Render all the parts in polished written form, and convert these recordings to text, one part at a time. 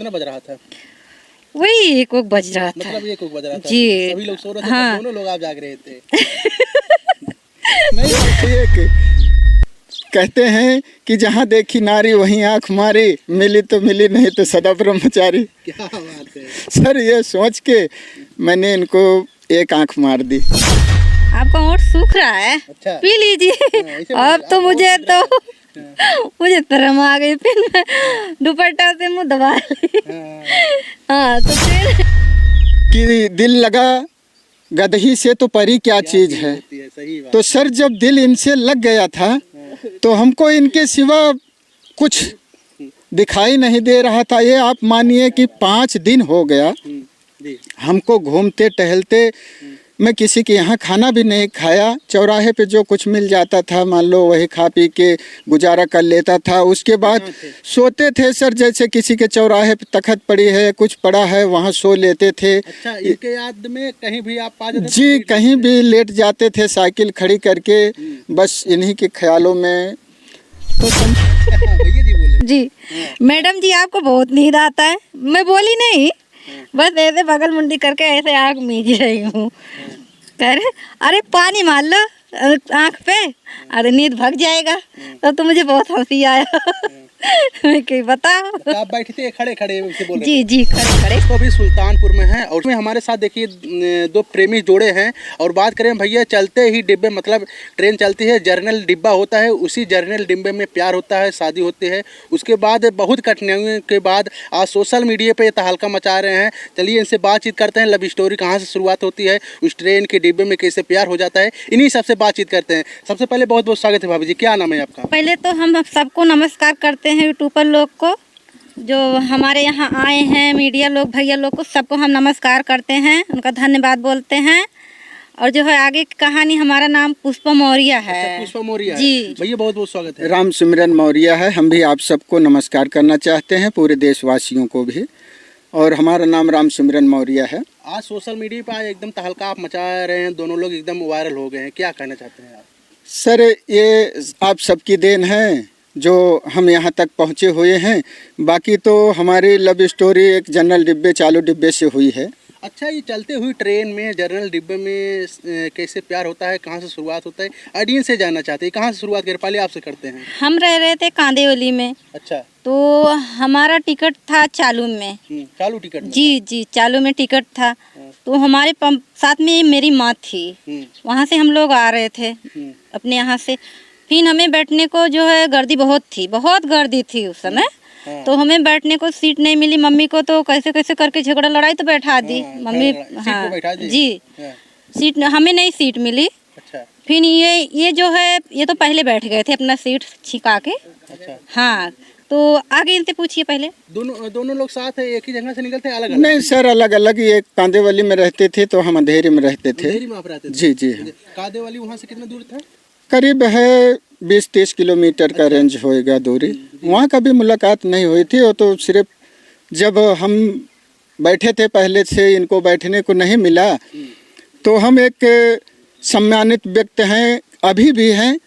कितना बज रहा था? वही 1 बज रहा था। मतलब 1 बज रहा था जी। सभी लोग सो रहे थे, हाँ। दोनों लोग आप जाग रहे थे। नहीं ये कि कहते हैं कि जहाँ देखी नारी वहीं आंख मारी, मिली तो मिली नहीं तो सदा ब्रह्मचारी। क्या बात है। सर ये सोच के मैंने इनको एक आंख मार दी। आपका होंठ सूख रहा है, अच्छा। पी लीजिए। ऐसे अब तो आप मुझे होंठ सूख रहा है। मुझे शर्म आ गई, फिर मैं दुपट्टा से मुंह दबा ली। हाँ। हाँ तो फिर कि दिल लगा गदही से तो परी क्या चीज है। होती है, सही बात। तो सर जब दिल इनसे लग गया था तो हमको इनके सिवा कुछ दिखाई नहीं दे रहा था। ये आप मानिए कि 5 दिन हो गया जी। हमको घूमते टहलते। मैं किसी के यहाँ खाना भी नहीं खाया, चौराहे पे जो कुछ मिल जाता था मान लो वही खा पी के गुजारा कर लेता था। उसके बाद सोते थे सर, जैसे किसी के चौराहे पे तखत पड़ी है कुछ पड़ा है वहाँ सो लेते थे। अच्छा, इनके याद में कहीं भी आप पा जाते थे? जी कहीं भी लेट जाते थे साइकिल खड़ी करके, बस इन्हीं के ख्यालों में। तो भैया जी बोले। जी मैडम जी आपको बहुत नींद आता है। मैं बोली नहीं, बस ऐसे बगल मुंडी करके ऐसे आँख मीच रही हूँ। कह रहे अरे पानी मार लो आँख पे, अरे नींद भाग जाएगा। तब तो मुझे बहुत हंसी आया। मैं कही बताओ। तो आप बैठे थे खड़े खड़े उसे बोल रहे जी जी खड़े खड़े। तो अभी सुल्तानपुर में है और उसमें हमारे साथ देखिए 2 प्रेमी जोड़े हैं। और बात करें भैया, चलते ही डिब्बे मतलब ट्रेन चलती है, जर्नल डिब्बा होता है, उसी जर्नल डिब्बे में प्यार होता है, शादी होती है। उसके बाद बहुत कठिनाइयों के बाद आज सोशल मीडिया पे तहलका मचा रहे हैं। चलिए इनसे बातचीत करते हैं, लव स्टोरी कहाँ से शुरुआत होती है, उस ट्रेन के डिब्बे में कैसे प्यार हो जाता है, इन्हीं सबसे बातचीत करते हैं। सबसे पहले बहुत बहुत स्वागत है भाभी जी, क्या नाम है आपका? पहले तो हम सबको नमस्कार करते हैं, यूट्यूबर लोग को जो हमारे यहाँ आए हैं, मीडिया लोग भैया लोग को सबको हम नमस्कार करते हैं, उनका धन्यवाद बोलते हैं। और जो है आगे की कहानी, हमारा नाम पुष्पा मौर्य है। अच्छा, पुष्पा मौर्य है। जी भैया बहुत बहुत स्वागत है। राम सिमरन मौर्य है। हम भी आप सबको नमस्कार करना चाहते हैं, पूरे देशवासियों को भी। और हमारा नाम राम सिमरन मौर्य है। आज सोशल मीडिया पर एकदम तहलका आप मचा रहे हैं, दोनों लोग एकदम वायरल हो गए हैं, क्या कहना चाहते हैं आप? सर ये आप सबकी देन है जो हम यहाँ तक पहुँचे हुए हैं। बाकी तो हमारी लव स्टोरी एक जनरल डिब्बे चालू डिब्बे से हुई है। अच्छा, ये चलते हुई ट्रेन में जर्नल डिब्बे में कैसे प्यार होता है, कहाँ से शुरुआत होता है, ऑडियंस से जानना चाहते हैं, कहाँ से शुरुआत करें? पहले आपसे करते हैं। हम रह रहे थे कांदेवली में। अच्छा। तो हमारा टिकट था चालू में। चालू टिकट में? जी जी चालू में टिकट था। तो हमारे साथ में मेरी माँ थी, वहाँ से हम लोग आ रहे थे अपने यहाँ से। फिर हमें बैठने को जो है गर्दी बहुत थी, बहुत गर्दी थी उस समय। तो हमें बैठने को सीट नहीं मिली। मम्मी को तो कैसे कैसे करके झगड़ा लड़ाई तो बैठा दी मम्मी। हाँ जी सीट हमें नहीं सीट मिली। अच्छा। फिर ये जो है ये तो पहले बैठ गए थे अपना सीट छिका के। अच्छा। हाँ तो आगे इनसे पूछिए पहले। दोनों लोग साथ है, एक ही जगह से निकलते हैं अलग अलग? नहीं सर अलग अलग ही। एक कांदेवली में रहते थे तो हम अंधेरी में रहते थे। अंधेरी में आप रहते थे? जी जी। कांदेवली वहाँ से कितना दूर था? करीब है 20-30 किलोमीटर का रेंज होएगा दूरी। वहाँ कभी मुलाकात नहीं हुई थी। वो तो सिर्फ जब हम बैठे थे पहले से, इनको बैठने को नहीं मिला। तो हम एक सम्मानित व्यक्ति हैं, अभी भी हैं।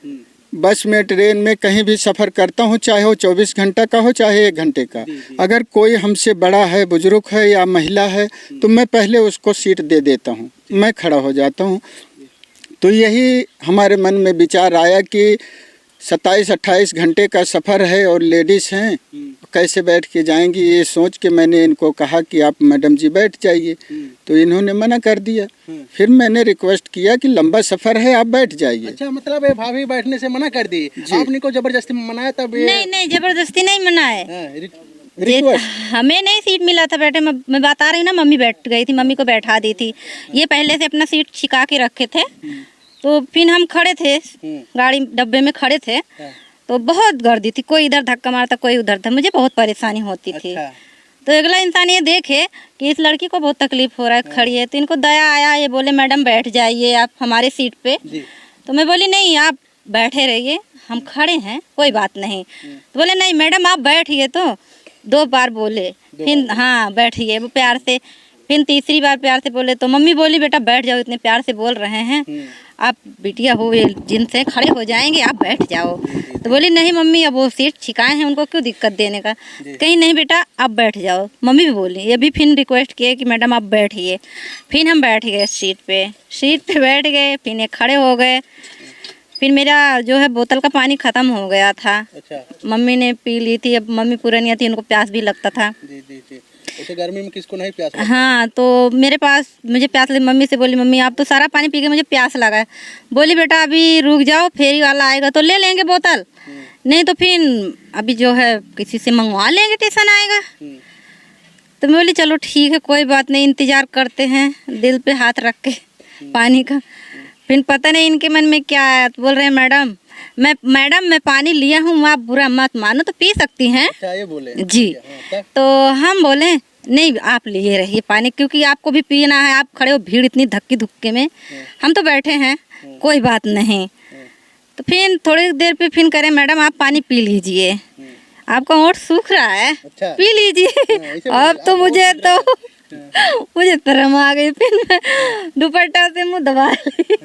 बस में ट्रेन में कहीं भी सफ़र करता हूँ, चाहे वो 24 घंटा का हो चाहे 1 घंटे का। अगर कोई हमसे बड़ा है, बुजुर्ग है या महिला है तो मैं पहले उसको सीट दे देता हूँ, मैं खड़ा हो जाता हूँ। तो यही हमारे मन में विचार आया कि 27-28 घंटे का सफ़र है और लेडीज़ हैं, कैसे बैठ के जाएंगी। ये सोच के मैंने इनको कहा कि आप मैडम जी बैठ जाइए। तो इन्होंने मना कर दिया। फिर मैंने रिक्वेस्ट किया कि लंबा सफ़र है आप बैठ जाइए। अच्छा, मतलब भाभी बैठने से मना कर दी? आपने को जबरदस्ती मनाया तब? नहीं जबरदस्ती नहीं मनाए। हमें नहीं सीट मिला था बैठे। मैं बता रही हूँ ना, मम्मी बैठ गई थी, मम्मी को बैठा दी थी। ये पहले से अपना सीट छिका के रखे थे। तो फिर हम खड़े थे, गाड़ी डब्बे में खड़े थे। तो बहुत गर्दी थी, कोई इधर धक्का मारता कोई उधर था, मुझे बहुत परेशानी होती थी। तो अगला इंसान ये देखे कि इस लड़की को बहुत तकलीफ हो रहा है, खड़ी है, तो इनको दया आया। ये बोले मैडम बैठ जाइए आप हमारे सीट पे। तो मैं बोली नहीं आप बैठे रहिए, हम खड़े हैं कोई बात नहीं। तो बोले नहीं मैडम आप बैठिए। तो 2 बार बोले, फिर हाँ बैठिए वो प्यार से। फिर तीसरी बार प्यार से बोले तो मम्मी बोली बेटा बैठ जाओ, इतने प्यार से बोल रहे हैं आप बिटिया हो, ये जिनसे खड़े हो जाएंगे, आप बैठ जाओ। तो बोली नहीं मम्मी अब वो सीट छिकाए हैं, उनको क्यों दिक्कत देने का। कहीं नहीं बेटा आप बैठ जाओ। मम्मी भी बोली, ये भी फिर रिक्वेस्ट किए कि मैडम आप बैठिए। फिर हम बैठ गए सीट पे बैठ गए। फिर ये खड़े हो गए। फिर मेरा जो है बोतल का पानी ख़त्म हो गया था। अच्छा। मम्मी ने पी ली थी, अब मम्मी पुरानी थी, उनको प्यास भी लगता था। जी जी जी। ऐसे गर्मी में किसको नहीं प्यास लगता? हाँ, तो मेरे पास मुझे प्यास लगी। मम्मी से बोली मम्मी आप तो सारा पानी पी के मुझे प्यास लगा है। बोली बेटा अभी रुक जाओ, फेरी वाला आएगा तो ले लेंगे बोतल, नहीं तो फिर अभी जो है किसी से मंगवा लेंगे, स्टेशन आएगा। तो मैं बोली चलो ठीक है कोई बात नहीं, इंतज़ार करते हैं, दिल पे हाथ रख के पानी का। फिर पता नहीं इनके मन में क्या आया, तो बोल रहे हैं मैडम मैं पानी लिया हूँ, आप बुरा मत मानो, तो पी सकती हैं। अच्छा ये बोले जी। तो हम बोले नहीं आप लिए रहिए पानी, क्योंकि आपको भी पीना है, आप खड़े हो भीड़ इतनी धक्की धुक्के में, हम तो बैठे हैं, कोई बात नहीं। तो फिर थोड़ी देर पे फिर करें मैडम आप पानी पी लीजिए, आपका होंठ सूख रहा है। अच्छा। पी लीजिए। अब तो मुझे शर्म आ गई। फिर मैं दुपट्टा से मुंह दबा ली।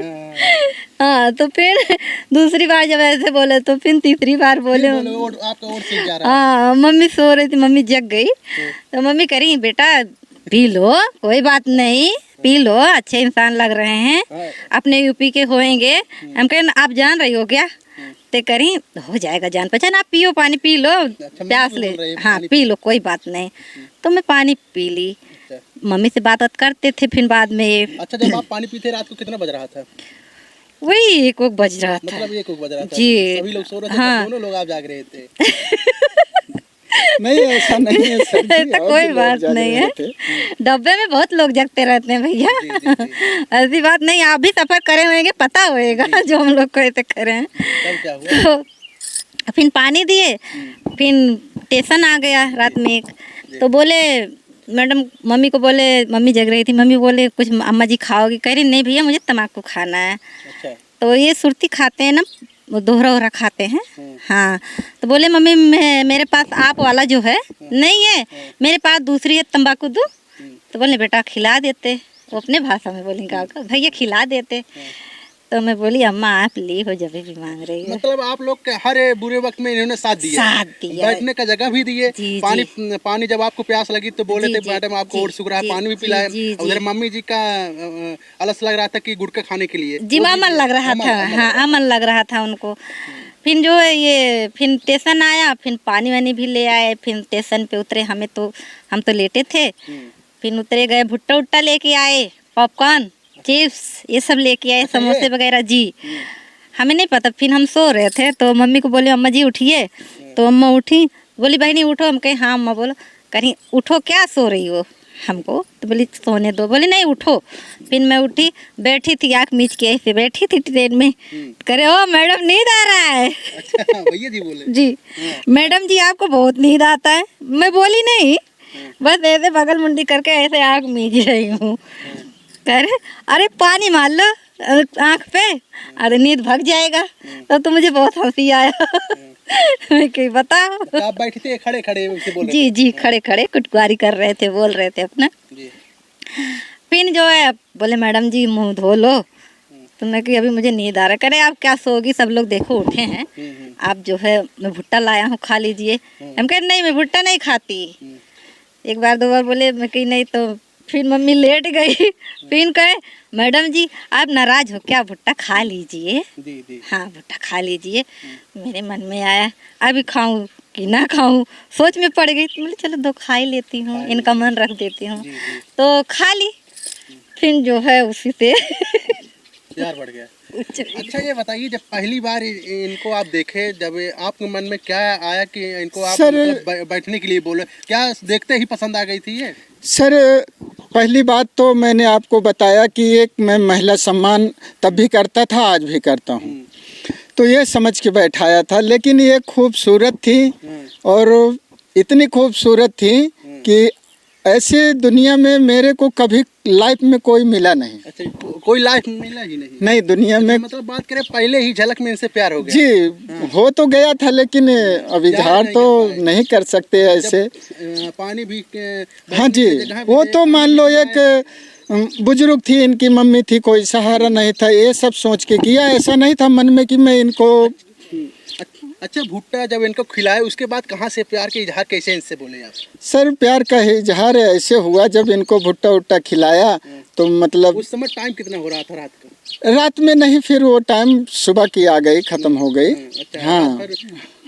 हाँ, तो फिर दूसरी बार जब ऐसे बोले तो फिर तीसरी बार बोले आपका और सीख जा रहा है। हाँ, मम्मी सो रही थी, मम्मी जग गई तो मम्मी करी बेटा पी लो कोई बात नहीं, पी लो, अच्छे इंसान लग रहे हैं, अपने यूपी के होंगे। हम कहें आप जान रही हो क्या, ते करी हो जाएगा जान पहचान, आप पियो पानी पी लो, प्यास ले, हाँ पी लो कोई बात नहीं। तो मैं पानी पी ली। मम्मी से बात करते थे फिर बाद में। अच्छा, जब आप पानी पीते रात को कितना बज रहा था? वही 1 बज रहा था। मतलब 1 बज रहा था जी। सभी लोग सो रहे थे, हाँ। दोनों लोग आप जाग रहे थे? नहीं ऐसा नहीं है सर जी, तो कोई बात नहीं है, डब्बे में बहुत लोग जगते रहते हैं भैया। ऐसी बात नहीं, आप भी सफर करे होंगे, पता होएगा जो हम लोग को ऐसे करे हैं। तब क्या हुआ? तो फिर पानी दिए, फिर स्टेशन आ गया रात में एक, तो बोले मैडम, मम्मी को बोले, मम्मी जग रही थी, मम्मी बोले कुछ अम्मा जी खाओगी, कह रही नहीं भैया मुझे तम्बाकू खाना है। अच्छा। तो ये सुरती खाते हैं ना, वो दोहरा खाते हैं। हाँ, तो बोले मम्मी मेरे पास आप वाला जो है नहीं है, मेरे पास दूसरी है, तंबाकू दूँ? तो बोले बेटा खिला देते, वो अपने भाषा में बोलेंगे भैया खिला देते। तो मैं बोली अम्मा आप ली हो जब भी मांग रही हो। मतलब आप लोग के हर बुरे वक्त में इन्होंने साथ दिया, बैठने का जगह भी दिए, पानी जब आपको प्यास लगी तो बोले थे मैडम आपको और सूख रहा है, पानी भी पिलाए। उधर मम्मी जी का आलस लग रहा था कि गुटखा खाने के लिए, जी अमन लग रहा था। हाँ, अमन लग रहा था उनको। फिर जो है ये फिर स्टेशन आया, फिर पानी वानी भी ले आए, फिर स्टेशन पे उतरे, हम तो लेटे थे। फिर उतरे गए, भुट्टा उट्टा लेके आए, पॉपकॉर्न चिप्स ये सब लेके आए, समोसे वगैरह। जी हमें नहीं पता, फिर हम सो रहे थे तो मम्मी को बोले अम्मा जी उठिए, तो अम्मा उठी, बोली बहनी उठो, हम कहे हाँ अम्मा। बोलो कहीं उठो क्या सो रही हो हमको, तो बोली सोने दो, बोली नहीं उठो। फिर मैं उठी, बैठी थी आँख मीच के ऐसे बैठी थी ट्रेन में, करे ओ मैडम नींद आ रहा है। अच्छा, भैया जी बोले जी मैडम जी आपको बहुत नींद आता है। मैं बोली नहीं, बस ऐसे बगल मुंडी करके ऐसे आँख मीच रही हूँ। अरे पानी मार लो आँख पे, अरे नींद भाग जाएगा। तब तो मुझे बहुत हंसी आया। मैं कहीं बताओ। तो आप बैठे थे खड़े खड़े से बोल रहे जी जी खड़े खड़े कुटकुआरी कर रहे थे, बोल रहे थे अपना। फिर जो है बोले मैडम जी मुंह धो लो, तो मैं कि अभी मुझे नींद आ रहा है। करे आप क्या सोगी, सब लोग देखो उठे हैं, आप जो है मैं भुट्टा लाया हूँ खा लीजिए। हम कहे नहीं मैं भुट्टा नहीं खाती। एक बार 2 बार बोले, मैं कही नहीं, तो फिर मम्मी लेट गई। फिर कहे मैडम जी आप नाराज हो क्या, भुट्टा खा लीजिए। हाँ भुट्टा खा लीजिए। मेरे मन में आया अभी खाऊं कि ना खाऊं, सोच में पड़ गई, तो बोले चलो 2 खा ही लेती हूँ, इनका मन रख देती हूँ। तो खा ली, फिर जो है उसी से प्यार बढ़ गया। अच्छा ये बताइए, जब पहली बार इनको आप देखे, जब आपके मन में क्या आया कि इनको आप मतलब बैठने के लिए बोले, क्या देखते ही पसंद आ गई थी ये? सर पहली बात तो मैंने आपको बताया कि एक मैं महिला सम्मान तब भी करता था, आज भी करता हूँ, तो ये समझ के बैठाया था। लेकिन ये खूबसूरत थी और इतनी खूबसूरत थी कि ऐसे दुनिया में मेरे को कभी लाइफ में कोई मिला नहीं। अच्छा, कोई लाइफ मिला ही नहीं। नहीं दुनिया में, मतलब बात करें पहले ही झलक में इनसे प्यार हो गया। जी हो तो गया था, लेकिन अब इजहार तो नहीं कर सकते ऐसे। पानी भी हाँ जी, वो तो मान लो एक बुजुर्ग थी, इनकी मम्मी थी, कोई सहारा नहीं था, ये सब सोच के किया। ऐसा नहीं था मन में कि मैं इनको। अच्छा, भुट्टा जब इनको खिलाए उसके बाद कहाँ से प्यार के इजहार कैसे इनसे बोले आप? सर प्यार का इजहार ऐसे हुआ जब इनको भुट्टा उट्टा खिलाया तो मतलब उस समय टाइम कितना हो रहा था रात का? रात में नहीं, फिर वो टाइम सुबह की आ गई, खत्म हो गई। अच्छा, हाँ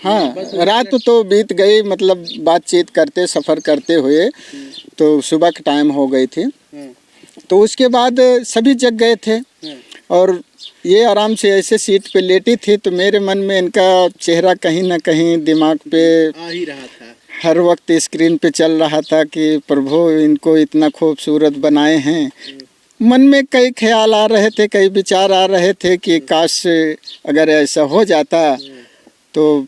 हाँ, रात तो बीत गई, मतलब बातचीत करते सफ़र करते हुए तो सुबह का टाइम हो गई थी। तो उसके बाद सभी जग गए थे और ये आराम से ऐसे सीट पे लेटी थी, तो मेरे मन में इनका चेहरा कहीं ना कहीं दिमाग पे आ ही रहा था, हर वक्त स्क्रीन पे चल रहा था कि प्रभु इनको इतना खूबसूरत बनाए हैं। मन में कई ख्याल आ रहे थे, कई विचार आ रहे थे कि काश अगर ऐसा हो जाता तो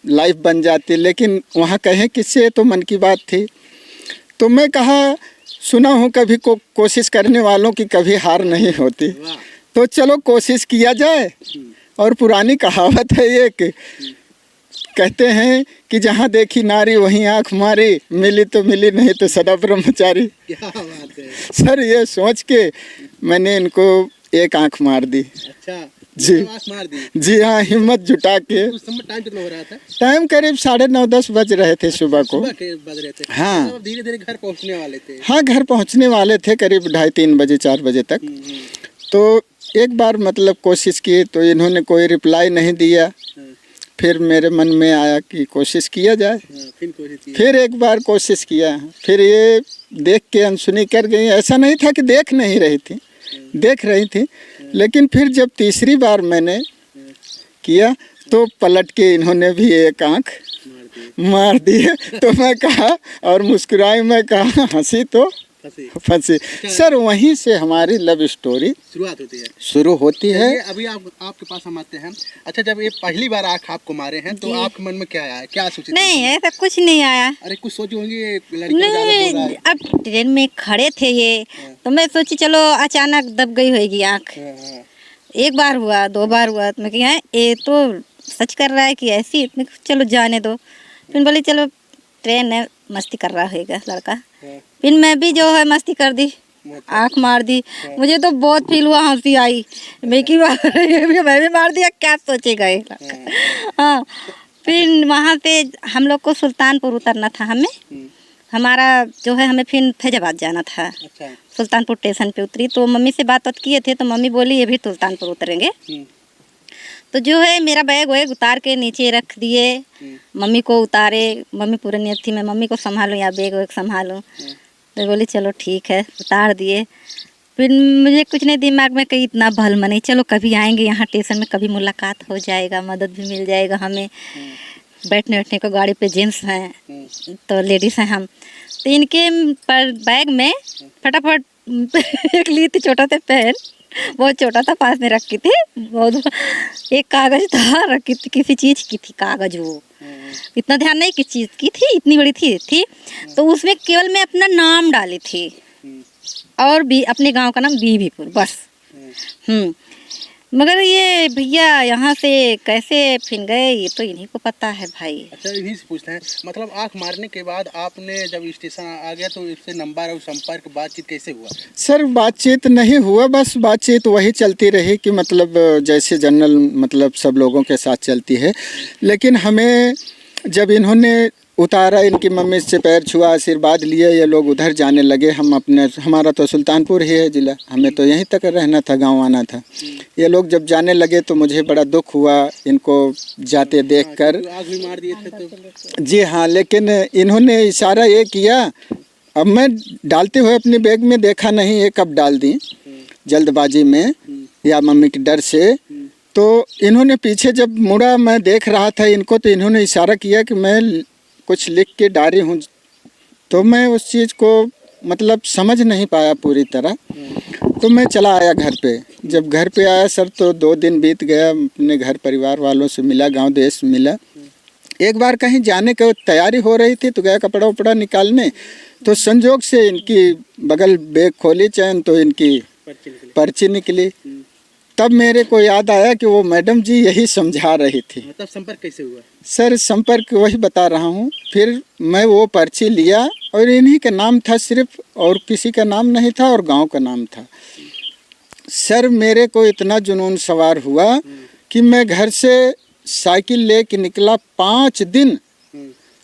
लाइफ बन जाती, लेकिन वहाँ कहें किससे, तो मन की बात थी। तो मैं कहा सुना हूँ कभी कोशिश करने वालों की कभी हार नहीं होती, तो चलो कोशिश किया जाए। और पुरानी कहावत है ये कि कहते हैं कि जहाँ देखी नारी वहीं आँख मारी, मिली तो मिली नहीं तो सदा ब्रह्मचारी। क्या बात है सर ये सोच के मैंने इनको एक आँख मार दी। अच्छा जी आँख मार दी। जी हाँ, हिम्मत जुटा के। उस समय टाइम कितना हो रहा था? टाइम करीब 9:30-10 बज रहे थे सुबह को। सुबह के बज रहे थे। हाँ। मतलब धीरे धीरे घर पहुंचने वाले थे। हाँ घर पहुंचने वाले थे करीब 2:30-3 बजे 4 बजे तक। तो एक बार मतलब कोशिश की तो इन्होंने कोई रिप्लाई नहीं दिया। फिर मेरे मन में आया कि कोशिश किया जाए। फिर एक बार कोशिश किया, फिर ये देख के अनसुनी कर गई। ऐसा नहीं था कि देख नहीं रही थी, देख रही थी, लेकिन फिर जब तीसरी बार मैंने किया तो पलट के इन्होंने भी एक आंख मार दी है। तो मैं कहा और मुस्कुराई, मैं कहा हंसी तो फंसी। सर वहीं से हमारी लव स्टोरी शुरू होती है। अभी आपके पास हम आते हैं। अच्छा, जब ये पहली बार आँख आपको मारे हैं तो आपके मन में क्या आया, क्या सोची? नहीं ऐसा कुछ नहीं आया। अरे कुछ सोची होंगी नहीं, अब ट्रेन में खड़े थे ये, तो मैं सोची चलो अचानक दब गई होगी आँख। एक बार हुआ, 2 बार हुआ, तो मैं कहा ये तो सच कर रहा है कि ऐसी, चलो जाने दो। फिर बोली चलो ट्रेन है, मस्ती कर रहा होगा लड़का। फिर मैं भी जो है मस्ती कर दी, आँख मार दी। मुझे तो बहुत फील हुआ, हंसी आई। मैं भी मार दिया, क्या सोचेगा ये। हाँ, फिर वहाँ से हम लोग को सुल्तानपुर उतरना था। हमारा जो है हमें फिर फैजाबाद जाना था। अच्छा। सुल्तानपुर स्टेशन पे उतरी तो मम्मी से बात किए थे, तो मम्मी बोली ये भी सुल्तानपुर उतरेंगे। तो जो है मेरा बैग वैग उतार के नीचे रख दिए, मम्मी को उतारे। मम्मी पूरी नियत थी मैं मम्मी को संभालूं या बैग वैग संभालूं। तो बोली चलो ठीक है, उतार दिए। फिर मुझे कुछ नहीं दिमाग में कहीं इतना भलम नहीं, चलो कभी आएंगे यहाँ स्टेशन में, कभी मुलाकात हो जाएगा, मदद भी मिल जाएगा हमें। बैठने बैठने को गाड़ी पे जेंट्स हैं तो लेडीज़ हैं हम। तो इनके पर बैग में फटाफट एक ली थी छोटा सा पेन, बहुत छोटा था, पास में रखी थी। बहुत एक कागज था रखी थी, किसी चीज़ की थी कागज, वो इतना ध्यान नहीं किस चीज़ की थी, इतनी बड़ी थी। तो उसमें केवल मैं अपना नाम डाली थी और भी अपने गांव का नाम बीबीपुर, बस। मगर ये भैया यहाँ से कैसे फिर गए ये तो इन्हीं को पता है भाई। अच्छा, इन्हीं से पूछते हैं। मतलब आँख मारने के बाद आपने जब स्टेशन आ गया तो इससे नंबर और संपर्क बातचीत कैसे हुआ? सर बातचीत नहीं हुआ, बस बातचीत वही चलती रही कि मतलब जैसे जनरल मतलब सब लोगों के साथ चलती है। लेकिन हमें जब इन्होंने उतारा, इनकी मम्मी से पैर छुआ, आशीर्वाद लिए, ये लोग उधर जाने लगे। हमारा तो सुल्तानपुर ही है ज़िला, हमें तो यहीं तक रहना था, गांव आना था। ये लोग जब जाने लगे तो मुझे बड़ा दुख हुआ इनको जाते देखकर। आग भी मार दिए थे तो? जी हाँ, लेकिन इन्होंने इशारा ये किया, अब मैं डालते हुए अपने बैग में देखा नहीं ये कब डाल दी, जल्दबाजी में या मम्मी के डर से। तो इन्होंने पीछे जब मुड़ा, मैं देख रहा था इनको, तो इन्होंने इशारा किया कि मैं कुछ लिख के डाली हूँ। तो मैं उस चीज़ को मतलब समझ नहीं पाया पूरी तरह। तो मैं चला आया घर पे। जब घर पे आया सर तो 2 दिन बीत गया, अपने घर परिवार वालों से मिला, गांव देश मिला। एक बार कहीं जाने की तैयारी हो रही थी तो गया कपड़ा उपड़ा निकालने, तो संजोग से इनकी बगल बैग खोली चैन तो इनकी पर्ची निकली। तब मेरे को याद आया कि वो मैडम जी यही समझा रही थी। मतलब संपर्क कैसे हुआ? सर संपर्क वही बता रहा हूँ। फिर मैं वो पर्ची लिया और इन्हीं का नाम था सिर्फ, और किसी का नाम नहीं था और गांव का नाम था। सर मेरे को इतना जुनून सवार हुआ कि मैं घर से साइकिल लेके निकला। 5 दिन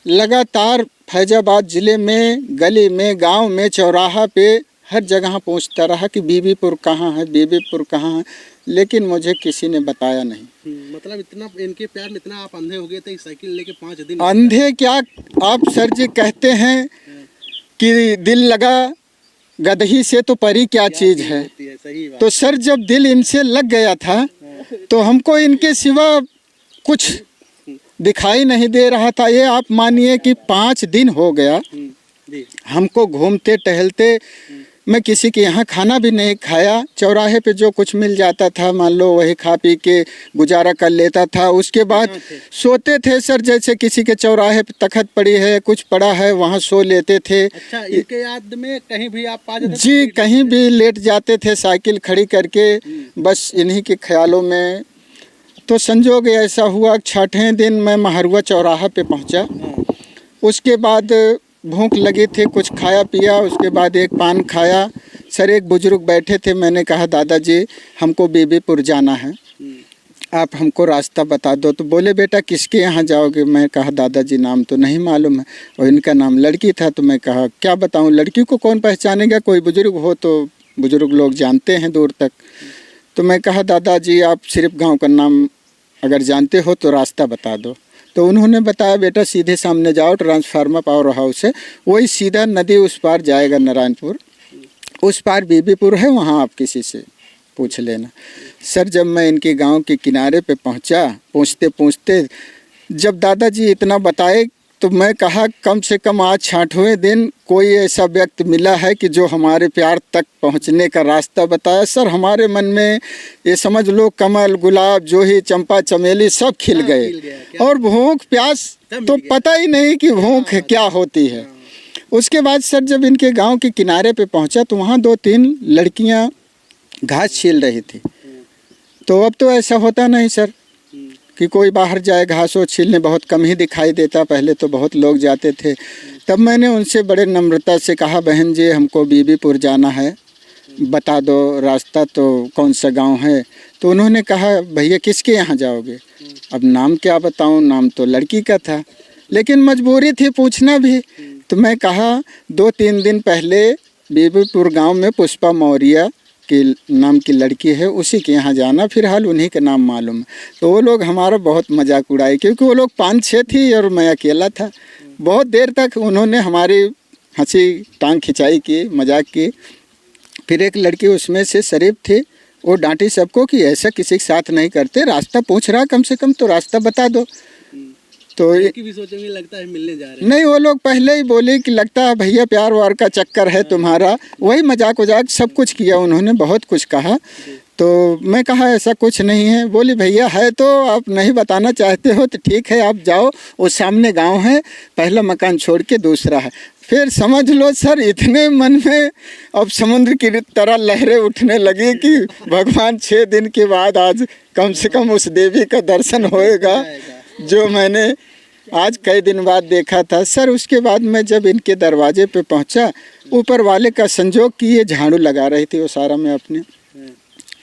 लगातार फैजाबाद ज़िले में, गली में, गांव में, चौराहा पे हर जगह पूछता रहा कि बीबीपुर कहाँ है, बीबीपुर कहाँ है, लेकिन मुझे किसी ने बताया नहीं। मतलब इतना इनके प्यार में इतना आप अंधे हो गए थे साइकिल लेके 5 दिन? अंधे क्या आप सर जी कहते हैं कि दिल लगा गदही से तो परी क्या चीज़ है। सही बात। तो सर जब दिल इनसे लग गया था तो हमको इनके सिवा कुछ दिखाई नहीं दे रहा था। ये आप मानिए कि 5 दिन हो गया जी। हमको घूमते टहलते। मैं किसी के यहाँ खाना भी नहीं खाया, चौराहे पे जो कुछ मिल जाता था मान लो वही खा पी के गुजारा कर लेता था। उसके बाद सोते थे सर, जैसे किसी के चौराहे पे तखत पड़ी है, कुछ पड़ा है, वहाँ सो लेते थे। अच्छा, इनके याद में कहीं भी आप आ जाते थे? जी, कहीं भी लेट जाते थे साइकिल खड़ी करके, बस इन्हीं के ख्यालों में। तो संजोग ऐसा हुआ 6ठे दिन मैं महरुआ चौराहा पे पहुँचा। उसके बाद भूख लगी थी, कुछ खाया पिया, उसके बाद एक पान खाया। सर एक बुजुर्ग बैठे थे, मैंने कहा दादाजी हमको बीबीपुर जाना है, आप हमको रास्ता बता दो। तो बोले बेटा किसके यहाँ जाओगे? मैं कहा दादाजी नाम तो नहीं मालूम है, और इनका नाम लड़की था। तो मैं कहा क्या बताऊँ, लड़की को कौन पहचानेगा, कोई बुजुर्ग हो तो बुजुर्ग लोग जानते हैं दूर तक। तो मैं कहा दादाजी आप सिर्फ गाँव का नाम अगर जानते हो तो रास्ता बता दो। तो उन्होंने बताया बेटा सीधे सामने जाओ, ट्रांसफार्मर पावर हाउस है, वही सीधा नदी उस पार जाएगा नारायणपुर, उस पार बीबीपुर है, वहाँ आप किसी से पूछ लेना। सर जब मैं इनके गांव के किनारे पे पहुँचा, पूछते पूछते जब दादाजी इतना बताए तो मैं कहा कम से कम आज 6ठवें दिन कोई ऐसा व्यक्ति मिला है कि जो हमारे प्यार तक पहुंचने का रास्ता बताया। सर हमारे मन में ये समझ लो कमल, गुलाब, जोही, चंपा, चमेली सब खिल गए, और भूख प्यास तो पता ही नहीं कि भूख क्या होती है। उसके बाद सर जब इनके गांव के किनारे पे पहुंचा तो वहाँ 2-3 लड़कियां घास छील रही थी। तो अब तो ऐसा होता नहीं सर कि कोई बाहर जाए घास वो छीलने, बहुत कम ही दिखाई देता, पहले तो बहुत लोग जाते थे। तब मैंने उनसे बड़े नम्रता से कहा बहन जी हमको बीबीपुर जाना है, बता दो रास्ता, तो कौन सा गांव है? तो उन्होंने कहा भैया किसके यहाँ जाओगे? अब नाम क्या बताऊं, नाम तो लड़की का था, लेकिन मजबूरी थी पूछना भी। तो मैं कहा 2-3 दिन पहले बीबीपुर गाँव में पुष्पा मौर्य की नाम की लड़की है, उसी के यहाँ जाना, फिलहाल उन्हीं का नाम मालूम है। तो वो लोग हमारा बहुत मजाक उड़ाए, क्योंकि वो लोग 5-6 थी और मैं अकेला था। बहुत देर तक उन्होंने हमारी हंसी टांग खिंचाई की, मजाक की। फिर एक लड़की उसमें से शरीफ थी, वो डांटी सबको कि ऐसा किसी के साथ नहीं करते, रास्ता पूछ रहा कम से कम तो रास्ता बता दो। तो भी सोचेंगे लगता है मिलने जा रहे हैं। नहीं, वो लोग पहले ही बोले कि लगता है भैया प्यार वार का चक्कर है तुम्हारा, वही मजाक वजाक सब कुछ किया उन्होंने, बहुत कुछ कहा। तो मैं कहा ऐसा कुछ नहीं है। बोली भैया है तो आप नहीं बताना चाहते हो तो ठीक है आप जाओ, वो सामने गांव है, पहला मकान छोड़ के दूसरा है। फिर समझ लो सर इतने मन में अब समुद्र की तरह लहरें उठने लगी कि भगवान 6 दिन के बाद आज कम से कम उस देवी का दर्शन होएगा जो मैंने आज कई दिन बाद देखा था। सर उसके बाद मैं जब इनके दरवाजे पे पहुंचा, ऊपर वाले का संजोग कि ये झाड़ू लगा रही थी वो सारा में अपने।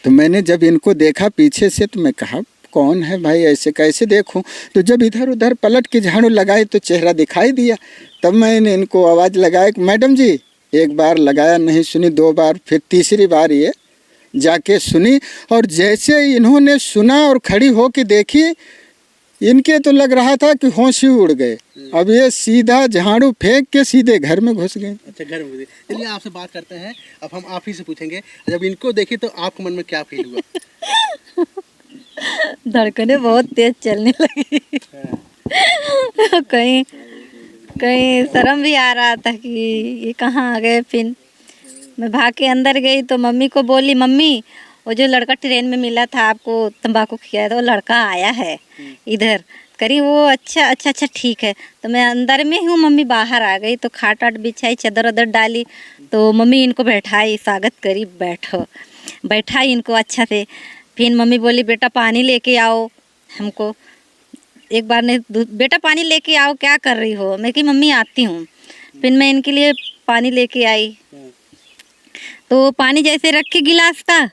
तो मैंने जब इनको देखा पीछे से तो मैं कहा कौन है भाई, ऐसे कैसे देखूं? तो जब इधर उधर पलट के झाड़ू लगाई तो चेहरा दिखाई दिया। तब मैंने इनको आवाज़ लगाया कि मैडम जी, एक बार लगाया नहीं सुनी, 2 बार, फिर तीसरी बार ये जाके सुनी, और जैसे इन्होंने सुना और खड़ी होके देखी, इनके तो लग रहा था कि होश ही उड़ गए। अब ये सीधा झाड़ू फेंक के सीधे घर में घुस गए। अच्छा, घर में घुस गए। चलिए आपसे बात करते हैं, अब हम आप ही से पूछेंगे, जब इनको देखी तो आपके मन में क्या फील हुआ? धड़कने बहुत तेज चलने लगी। कहीं कहीं शर्म भी आ रहा था कि ये कहाँ आ गए। फिर मैं भाग के अंदर गई तो मम्मी को बोली मम्मी वो जो लड़का ट्रेन में मिला था आपको तंबाकू खिलाया था वो लड़का आया है इधर। करी वो अच्छा ठीक है। तो मैं अंदर में हूँ, मम्मी बाहर आ गई तो खाट वाट बिछाई, चादर वादर डाली, तो मम्मी इनको बैठाई, स्वागत करी, बैठाई इनको अच्छा से। फिर मम्मी बोली बेटा पानी लेके आओ हमको। एक बार ने बेटा पानी लेके आओ, क्या कर रही हो? मैं कि मम्मी आती हूँ। फिर मैं इनके लिए पानी लेके आई, तो पानी जैसे रख के गिलास था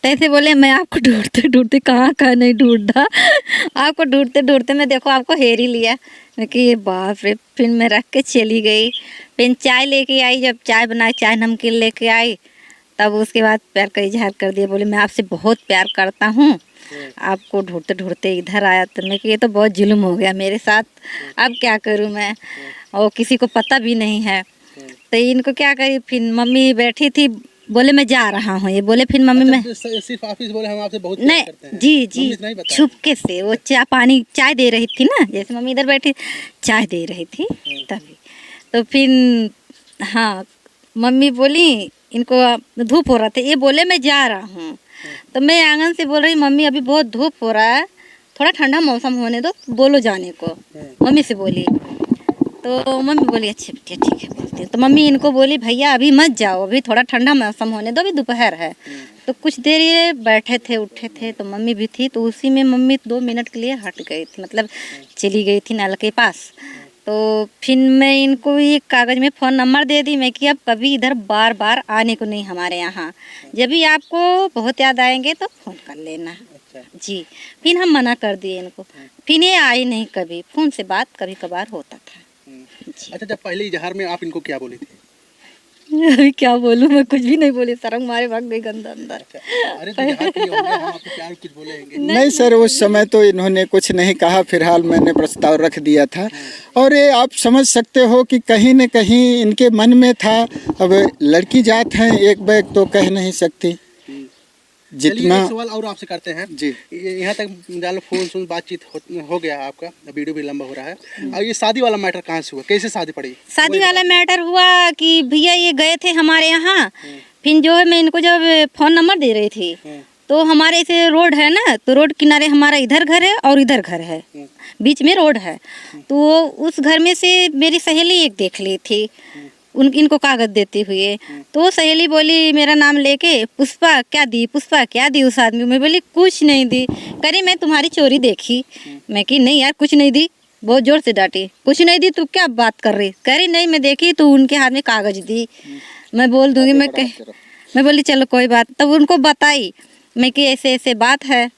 तैसे बोले मैं आपको ढूंढते ढूंढते कहाँ नहीं ढूंढा, आपको ढूंढते ढूंढते मैं देखो आपको हेर ही लिया। मैं कि ये बाप रे। फिर मैं रख के चली गई। फिर चाय लेके आई, जब चाय बनाई, चाय नमकीन लेके आई, तब उसके बाद प्यार का इजहार कर दिया। बोले मैं आपसे बहुत प्यार करता हूँ, आपको ढूंढते ढूंढते इधर आया। तो मैं कि ये तो बहुत जुल्म हो गया मेरे साथ, अब क्या करूँ मैं, और किसी को पता भी नहीं है। तो इनको क्या करी, फिर मम्मी बैठी थी, बोले मैं जा रहा हूँ, ये बोले। फिर मम्मी मैं सिर्फ ऑफिस बोले हम आपसे बहुत प्यार नहीं, करते हैं। जी छुपके से वो चाय दे रही थी ना, जैसे मम्मी इधर बैठी चाय दे रही थी तभी। तो फिर हाँ, मम्मी बोली इनको धूप हो रहा था, ये बोले मैं जा रहा हूँ। तो मैं आंगन से बोल रही मम्मी अभी बहुत धूप हो रहा है, थोड़ा ठंडा मौसम होने दो, बोलो जाने को, मम्मी से बोली। तो मम्मी बोली अच्छा बेटिया ठीक है बोलती हूँ। तो मम्मी इनको बोली भैया अभी मत जाओ, अभी थोड़ा ठंडा मौसम होने दो, अभी दोपहर है। तो कुछ देर ये बैठे थे, उठे थे, तो मम्मी भी थी, तो उसी में मम्मी 2 मिनट के लिए हट गई थी, मतलब चली गई थी नल के पास। तो फिर मैं इनको एक कागज़ में फ़ोन नंबर दे दी, मैं कि अब कभी इधर बार बार आने को नहीं हमारे यहाँ, जब भी आपको बहुत याद आएंगे तो फ़ोन कर लेना। जी, फिर हम मना कर दिए इनको, फिर ये आई नहीं कभी, फ़ोन से बात कभी कभार होता था। अच्छा, जब पहले इजहार में आप इनको क्या बोली थी? अभी क्या बोलूँ, मैं कुछ भी नहीं बोली, शर्म मारे भाग गई गंदा अंदर। अरे तो इजहार किए होंगे, हम आपको प्यार कुछ बोलेंगे? नहीं सर, उस समय तो इन्होंने कुछ नहीं कहा, फिलहाल मैंने प्रस्ताव रख दिया था। और ये आप समझ सकते हो कि कहीं न कहीं इनके मन में था। अब लड़की जात हैं, एक बैग तो कह नहीं सकती। जितना एक सवाल और आपसे करते हैं जी, यहाँ तक जान फोन बातचीत हो गया आपका, वीडियो भी लंबा हो रहा है। और ये शादी वाला मैटर कहाँ से हुआ, कैसे शादी पड़ी? शादी वाला मैटर हुआ कि भैया ये गए थे हमारे यहाँ, फिर जो है मैं इनको जब फ़ोन नंबर दे रही थी, तो हमारे इसे रोड है ना, तो रोड किनारे हमारा इधर घर है और इधर घर है, बीच में रोड है। तो उस घर में से मेरी सहेली एक देख ली थी इनको कागज़ देते हुए, तो सहेली बोली मेरा नाम लेके पुष्पा क्या दी उस आदमी को। मैं बोली कुछ नहीं दी। करी मैं तुम्हारी चोरी देखी। मैं कि नहीं यार कुछ नहीं दी, बहुत ज़ोर से डांटी, कुछ नहीं दी, तू क्या बात कर रही? कह रही नहीं मैं देखी, तो उनके हाथ में कागज़ दी। मैं बोल दूँगी, मैं बोली चलो कोई बात। तब उनको बताई मैं कि ऐसे ऐसे बात है,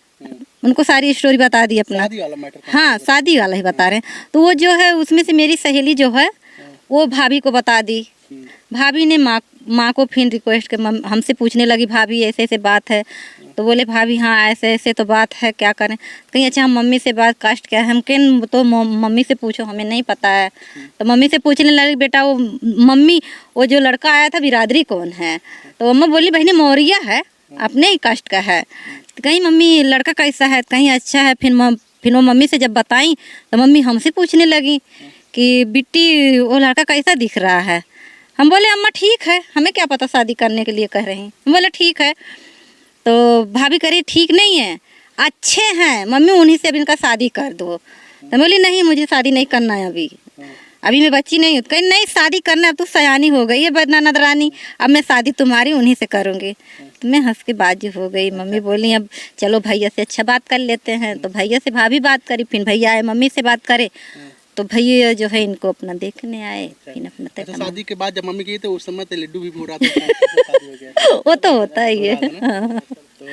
उनको सारी स्टोरी बता दी अपना। शादी वाला मैटर? हाँ शादी वाला ही बता रहे हैं। तो वो जो है उसमें से मेरी सहेली जो है वो भाभी को बता दी। भाभी ने माँ को फिर रिक्वेस्ट कर हमसे पूछने लगी भाभी ऐसे ऐसे बात है। तो बोले भाभी हाँ ऐसे ऐसे तो बात है, क्या करें? कहीं अच्छा हम मम्मी से बात कास्ट क्या है, हम कहीं तो मम्मी से पूछो, हमें नहीं पता है। तो मम्मी से पूछने लगी बेटा वो मम्मी वो जो लड़का आया था बिरादरी कौन है? तो मम्मा बोली बहनी मौर्या है, अपने ही कास्ट का है। तो कहीं मम्मी लड़का कैसा है, कहीं अच्छा है। फिर वो मम्मी से जब बताई तो मम्मी हमसे पूछने लगी कि बिट्टी वो लड़का कैसा दिख रहा है? हम बोले अम्मा ठीक है, हमें क्या पता शादी करने के लिए कह रही हैं। हम बोले ठीक है। तो भाभी कह रही ठीक नहीं है, अच्छे हैं मम्मी, उन्हीं से अब इनका शादी कर दो। तो बोली नहीं मुझे शादी नहीं करना है, अभी मैं बच्ची नहीं हूँ। कहीं नहीं शादी करना है, अब तो सयानी हो गई है बदना नदरानी, अब मैं शादी तुम्हारी उन्हीं से करूँगी। तो मैं हंस के बाजी हो गई। मम्मी बोली अब चलो भैया से अच्छा बात कर लेते हैं। तो भैया से भाभी बात करी, फिर भैया आए मम्मी से बात करे, तो भैया जो है इनको अपना देखने आए। फिर अपना अच्छा, शादी के बाद जब मम्मी गई तो उस समय तो लड्डू भी पूरा था, शादी हो गया। वो तो होता ही है। तो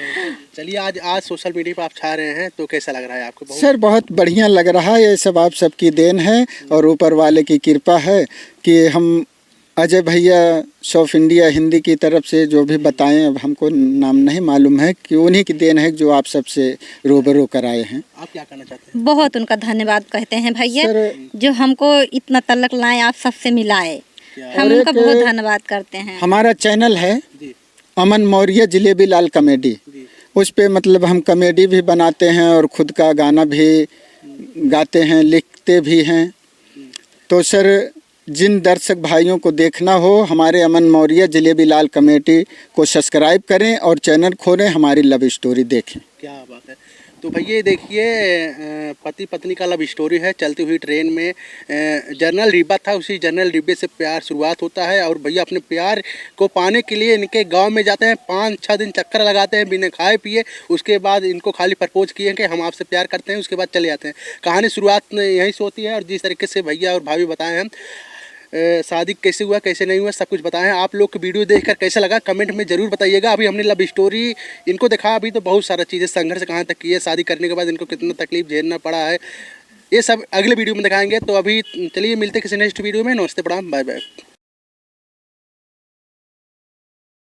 चलिए आज सोशल मीडिया पर आप छा रहे हैं, तो कैसा लग रहा है आपको? सर बहुत बढ़िया लग रहा है, ये सब आप सबकी देन है और ऊपर वाले की कृपा है कि हम अजय भैया सॉफ इंडिया हिंदी की तरफ से जो भी बताएं, अब हमको नाम नहीं मालूम है, कि उन्हीं की देन है जो आप सबसे रूबरू कराए हैं। आप क्या कहना चाहते हैं? बहुत उनका धन्यवाद कहते हैं भैया, जो हमको इतना तलक लाए, आप सबसे मिलाए, हम उनका बहुत धन्यवाद करते हैं। हमारा चैनल है अमन मौर्य जिलेबी लाल कॉमेडी, उस पे मतलब हम कॉमेडी भी बनाते हैं और खुद का गाना भी गाते हैं, लिखते भी हैं। तो सर जिन दर्शक भाइयों को देखना हो हमारे अमन मौर्य जिलेबी लाल कमेटी को सब्सक्राइब करें और चैनल खोलें, हमारी लव स्टोरी देखें। क्या बात है। तो भैया देखिए पति पत्नी का लव स्टोरी है, चलती हुई ट्रेन में जनरल डिब्बा था, उसी जनरल डिब्बे से प्यार शुरुआत होता है। और भैया अपने प्यार को पाने के लिए इनके गांव में जाते हैं, 5-6 दिन चक्कर लगाते हैं बिना खाए पिए। उसके बाद इनको खाली प्रपोज किए कि हम आपसे प्यार करते हैं, उसके बाद चले जाते हैं। कहानी शुरुआत यहीं से होती है। और जिस तरीके से भैया और भाभी बताए हम शादी कैसे हुआ कैसे नहीं हुआ सब कुछ बताएं। आप लोग को वीडियो देखकर कैसा लगा कमेंट में ज़रूर बताइएगा। अभी हमने लव स्टोरी इनको दिखा, अभी तो बहुत सारा चीज़ें संघर्ष कहाँ तक की है, शादी करने के बाद इनको कितना तकलीफ झेलना पड़ा है, ये सब अगले वीडियो में दिखाएंगे। तो अभी चलिए मिलते किसी नेक्स्ट वीडियो में। नमस्ते, प्रणाम, बाय बाय।